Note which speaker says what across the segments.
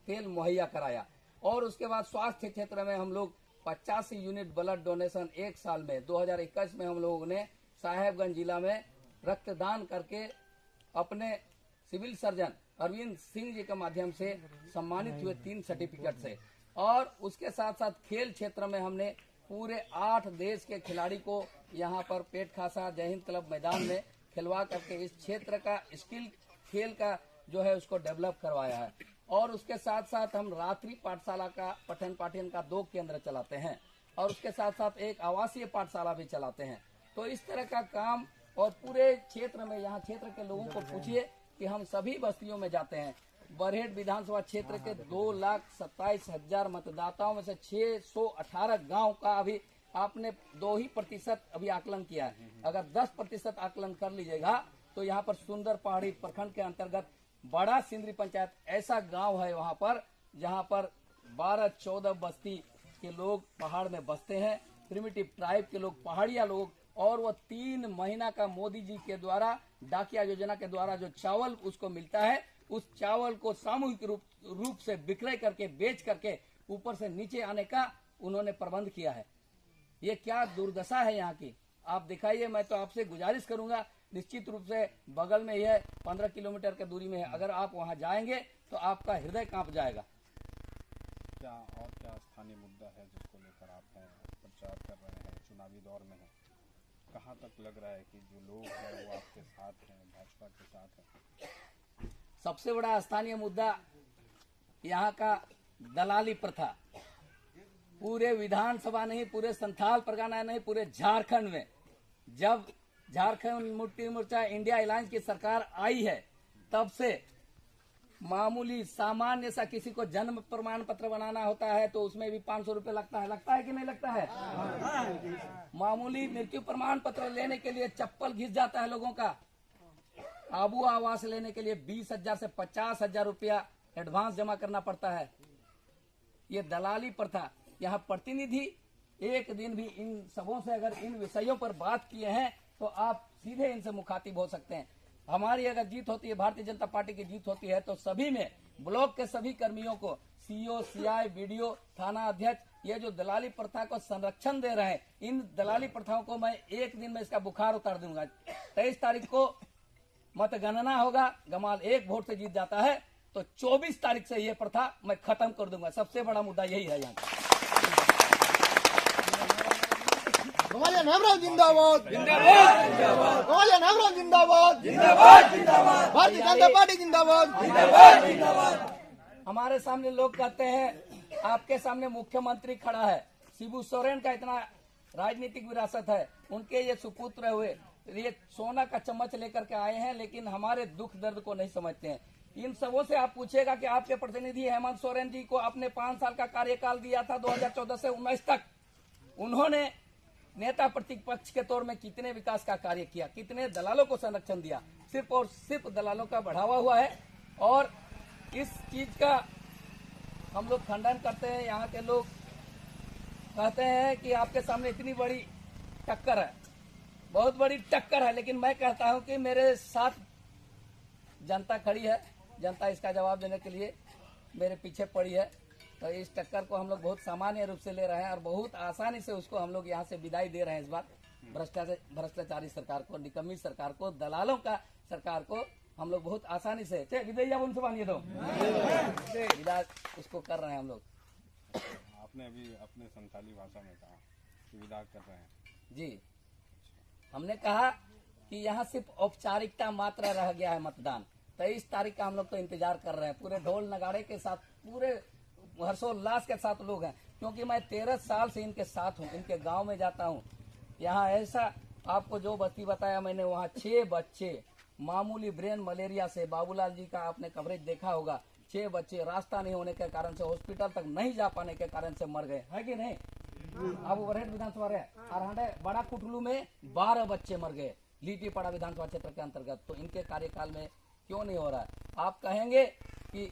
Speaker 1: तेल मुहैया कराया। और उसके बाद स्वास्थ्य क्षेत्र में हम लोग 85 यूनिट ब्लड डोनेशन एक साल में 2021 में हम लोगों ने साहेबगंज जिला में रक्तदान करके अपने सिविल सर्जन अरविंद सिंह जी के माध्यम से सम्मानित हुए 3 सर्टिफिकेट से। और उसके साथ साथ खेल क्षेत्र में हमने पूरे 8 देश के खिलाड़ी को यहाँ पर पेट खासा जय हिंद क्लब मैदान में खिलवा करके इस क्षेत्र का स्किल खेल का जो है उसको डेवलप करवाया है। और उसके साथ साथ हम रात्रि पाठशाला का पठन पाठन का 2 केंद्र चलाते हैं और उसके साथ साथ एक आवासीय पाठशाला भी चलाते हैं। तो इस तरह का काम और पूरे क्षेत्र में यहाँ क्षेत्र के लोगों को पूछिए कि हम सभी बस्तियों में जाते हैं। बरहेट विधानसभा क्षेत्र के 2,27,000 मतदाताओं में से 618 गांव का अभी आपने 2% अभी आकलन किया है। अगर 10% आकलन कर लीजिएगा तो यहाँ पर सुंदर पहाड़ी प्रखंड के अंतर्गत बड़ा सिंदरी पंचायत ऐसा गांव है वहाँ पर जहाँ पर 12-14 बस्ती के लोग पहाड़ में बसते हैं, प्रिमिटिव ट्राइब के लोग, पहाड़िया लोग। और वो 3 महीना का मोदी जी के द्वारा डाकिया योजना के द्वारा जो चावल उसको मिलता है, उस चावल को सामूहिक रूप से विक्रय करके बेच करके ऊपर से नीचे आने का उन्होंने प्रबंध किया है। ये क्या दुर्दशा है यहाँ की, आप दिखाइए। मैं तो आपसे गुजारिश करूंगा, निश्चित रूप से बगल में यह 15 किलोमीटर की दूरी में है, अगर आप वहाँ जाएंगे तो आपका हृदय कांप जाएगा।
Speaker 2: क्या और क्या स्थानीय मुद्दा है जिसको लेकर आप प्रचार कर रहे हैं, चुनावी दौर में है? कहाँ तक लग रहा है कि जो लोग हैं वो आपके साथ हैं, भाजपा के साथ हैं?
Speaker 1: सबसे बड़ा स्थानीय मुद्दा यहाँ का दलाली प्रथा, पूरे विधानसभा नहीं, पूरे संथाल परगना नहीं, पूरे झारखंड में जब झारखंड मुक्ति मोर्चा इंडिया अलायंस की सरकार आई है तब से मामूली सामान्य सा किसी को जन्म प्रमाण पत्र बनाना होता है तो उसमें भी 500 रुपये लगता है कि नहीं लगता है? मामूली मृत्यु प्रमाण पत्र लेने के लिए चप्पल घिस जाता है लोगों का। आबू आवास लेने के लिए 20,000 से 50,000 रुपया एडवांस जमा करना पड़ता है। ये दलाली प्रथा, यहाँ प्रतिनिधि एक दिन भी इन सबों से अगर इन विषयों पर बात किए हैं तो आप सीधे इनसे मुखातिब हो सकते हैं। हमारी अगर जीत होती है, भारतीय जनता पार्टी की जीत होती है तो सभी में ब्लॉक के सभी कर्मियों को सीओ, सीआई, वीडियो, थाना अध्यक्ष, ये जो दलाली प्रथा को संरक्षण दे रहे हैं, इन दलाली प्रथाओं को मैं एक दिन में इसका बुखार उतार दूंगा। 23 तारीख को मतगणना होगा, गमाल 1 वोट से जीत जाता है तो 24 तारीख से ये प्रथा मैं खत्म कर दूंगा। सबसे बड़ा मुद्दा यही है यहाँ का।
Speaker 3: जिंदाबाद जिंदाबाद जिंदाबाद जिंदाबाद, भारतीय जनता पार्टी जिंदाबाद जिंदाबाद।
Speaker 1: हमारे सामने लोग कहते हैं आपके सामने मुख्यमंत्री खड़ा है, शिबू सोरेन का इतना राजनीतिक विरासत है, उनके ये सुपुत्र हुए, ये सोना का चम्मच लेकर के आए हैं लेकिन हमारे दुख दर्द को नहीं समझते हैं। इन सबों से आप पूछेगा कि आपके प्रतिनिधि हेमंत सोरेन जी को आपने 5 साल का कार्यकाल दिया था 2014 से 19 तक, उन्होंने नेता प्रतिपक्ष के तौर में कितने विकास का कार्य किया, कितने दलालों को संरक्षण दिया? सिर्फ और सिर्फ दलालों का बढ़ावा हुआ है। और इस चीज का हम लोग खंडन करते हैं। यहाँ के लोग कहते हैं कि आपके सामने इतनी बड़ी टक्कर है, बहुत बड़ी टक्कर है, लेकिन मैं कहता हूं कि मेरे साथ जनता खड़ी है, जनता इसका जवाब देने के लिए मेरे पीछे पड़ी है। तो इस टक्कर को हम लोग बहुत सामान्य रूप से ले रहे हैं और बहुत आसानी से उसको हम लोग यहाँ से विदाई दे रहे हैं। इस बार भ्रष्टाचारी सरकार को, निकम्मी सरकार को, दलालों का सरकार को हम लोग बहुत आसानी से विदाई उनसे मानिए दो विदा उसको कर रहे हैं हम लोग।
Speaker 2: आपने अभी अपने संताली भाषा में कहा कि विदा कर रहे हैं
Speaker 1: जी, हमने कहा कि यहाँ सिर्फ औपचारिकता मात्र रह गया है मतदान। 23 तारीख का हम लोग तो इंतजार कर रहे हैं, पूरे ढोल नगाड़े के साथ, पूरे हर्षोल्लास के साथ लोग हैं, क्योंकि मैं 13 साल से इनके साथ हूँ, इनके गांव में जाता हूँ। यहाँ ऐसा आपको जो बस्ती बताया मैंने, वहाँ 6 बच्चे मामूली ब्रेन मलेरिया से, बाबूलाल जी का आपने कवरेज देखा होगा, 6 बच्चे रास्ता नहीं होने के कारण से, हॉस्पिटल तक नहीं जा पाने के कारण से मर गए, है कि नहीं? अब बरहेट विधानसभा और बड़ा कुटलू में 12 बच्चे मर गए, लीटीपाड़ा विधानसभा क्षेत्र के अंतर्गत। तो इनके कार्यकाल में क्यों नहीं हो रहा है? आप कहेंगे कि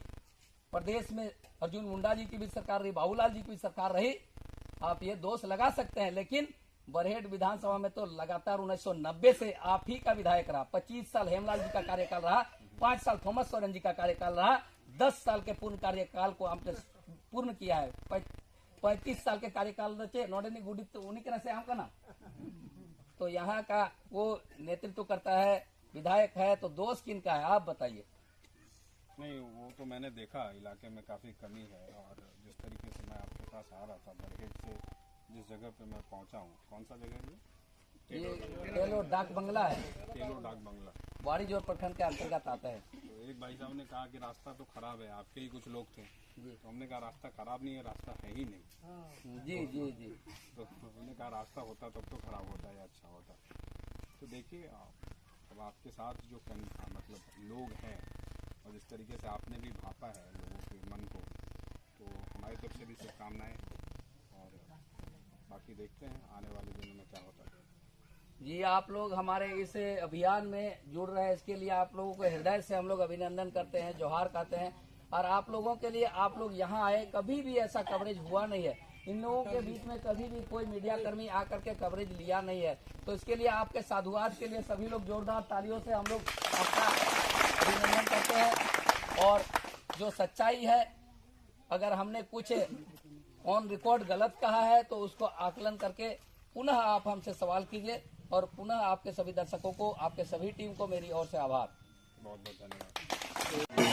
Speaker 1: प्रदेश में अर्जुन मुंडा जी की भी सरकार रही, बाबूलाल जी की भी सरकार रही, आप ये दोष लगा सकते हैं, लेकिन बरहेट विधानसभा में तो लगातार 1990 से आप ही का विधायक रहा, 25 साल हेमलाल जी का कार्यकाल रहा, 5 साल थॉमस सोरेन जी का कार्यकाल रहा, 10 साल के पूर्ण कार्यकाल को हमने पूर्ण किया है। 35 साल के कार्यकाल रचे नोडनी गुडी तो उन्हीं के से हमका ना। तो यहाँ का वो नेतृत्व करता है, विधायक है, तो दोष किनका है आप बताइए।
Speaker 2: नहीं, वो तो मैंने देखा इलाके में काफ़ी कमी है। और जिस तरीके से मैं आपके पास आ रहा था बरहेट से, जिस जगह पे मैं पहुंचा हूँ, कौन सा जगह है
Speaker 1: ये टेलो डाक बंगला है,
Speaker 2: टेलो डाक बंगला।
Speaker 1: वाणिजोर प्रखंड के अंतर्गत आता है।
Speaker 2: तो एक भाई साहब ने कहा कि रास्ता तो खराब है, आपके ही कुछ लोग थे। तो हमने कहा रास्ता खराब नहीं है, रास्ता है ही नहीं।
Speaker 1: जी जी जी।
Speaker 2: तो हमने कहा रास्ता होता तब तो खराब होता या अच्छा होता। तो देखिए अब आपके साथ जो मतलब लोग हैं और जिस तरीके से आपने भी भापा है लोगों के मन को, तो हमारी तरफ से भी शुभकामनाएं। और बाकी देखते हैं आने वाले दिनों में क्या होता है।
Speaker 1: जी, आप लोग हमारे इस अभियान में जुड़ रहे हैं, इसके लिए आप लोगों को हृदय से हम लोग अभिनंदन करते हैं, जोहार कहते हैं। और आप लोगों के लिए आप लोग यहाँ आए, कभी भी ऐसा कवरेज हुआ नहीं है। इन लोगों के बीच में कभी भी कोई मीडिया कर्मी आकर के कवरेज लिया नहीं है। तो इसके लिए आपके साधुवाद के लिए सभी लोग जोरदार तालियों से हम लोग आपका अभिनंदन करते हैं। और जो सच्चाई है, अगर हमने कुछ ऑन रिकॉर्ड गलत कहा है तो उसको आकलन करके पुनः आप हमसे सवाल कीजिए। और पुनः आपके सभी दर्शकों को, आपके सभी टीम को मेरी ओर से आभार।
Speaker 2: बहुत बहुत धन्यवाद।